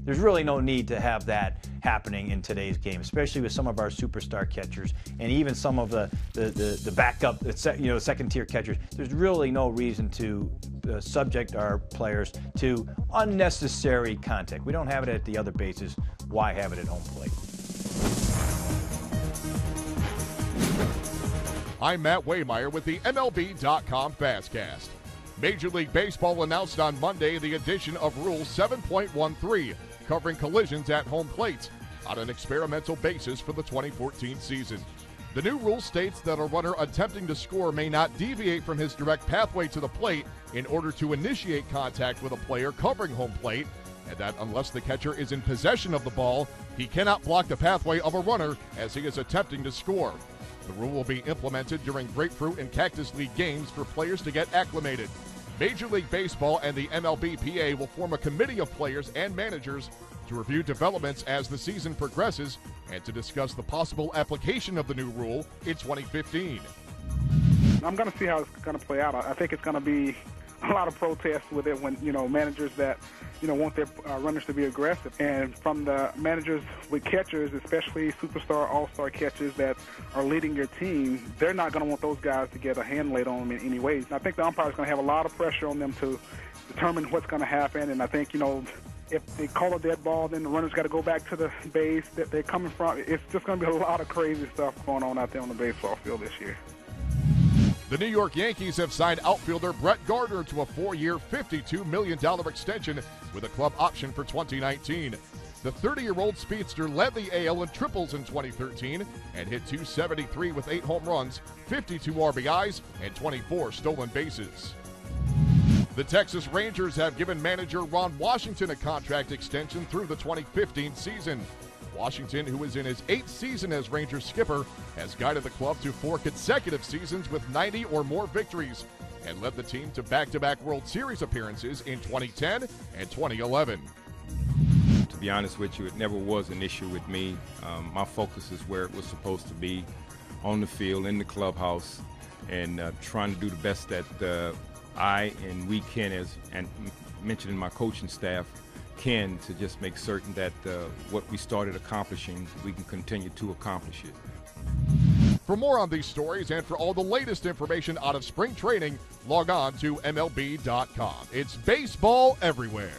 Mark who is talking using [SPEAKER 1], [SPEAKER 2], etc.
[SPEAKER 1] There's really no need to have that happening in today's game, especially with some of our superstar catchers and even some of the backup, second-tier catchers. There's really no reason to subject our players to unnecessary contact. We don't have it at the other bases. Why have it at home plate?
[SPEAKER 2] I'm Matt Waymeyer with the MLB.com FastCast. Major League Baseball announced on Monday the addition of Rule 7.13, covering collisions at home plate on an experimental basis for the 2014 season. The new rule states that a runner attempting to score may not deviate from his direct pathway to the plate in order to initiate contact with a player covering home plate, and that unless the catcher is in possession of the ball, he cannot block the pathway of a runner as he is attempting to score. The rule will be implemented during Grapefruit and Cactus League games for players to get acclimated. Major League Baseball and the MLBPA will form a committee of players and managers to review developments as the season progresses and to discuss the possible application of the new rule in 2015.
[SPEAKER 3] I'm going to see how it's going to play out. I think it's going to be a lot of protests with it when, managers that, want their runners to be aggressive. And from the managers with catchers, especially superstar, all-star catchers that are leading your team, they're not going to want those guys to get a hand laid on them in any ways. And I think the umpire is going to have a lot of pressure on them to determine what's going to happen. And I think, if they call a dead ball, then the runner's got to go back to the base that they're coming from. It's just going to be a lot of crazy stuff going on out there on the baseball field this year.
[SPEAKER 2] The New York Yankees have signed outfielder Brett Gardner to a 4-year, $52 million extension with a club option for 2019. The 30-year-old speedster led the AL in triples in 2013 and hit .273 with 8 home runs, 52 RBIs, and 24 stolen bases. The Texas Rangers have given manager Ron Washington a contract extension through the 2015 season. Washington, who is in his 8th season as Rangers skipper, has guided the club to 4 consecutive seasons with 90 or more victories and led the team to back-to-back World Series appearances in 2010 and 2011.
[SPEAKER 4] To be honest with you, it never was an issue with me. My focus is where it was supposed to be, on the field, in the clubhouse, and trying to do the best that I and we can, and mentioned in my coaching staff, can to just make certain that what we started accomplishing, we can continue to accomplish it.
[SPEAKER 2] For more on these stories and for all the latest information out of spring training, log on to MLB.com. It's baseball everywhere.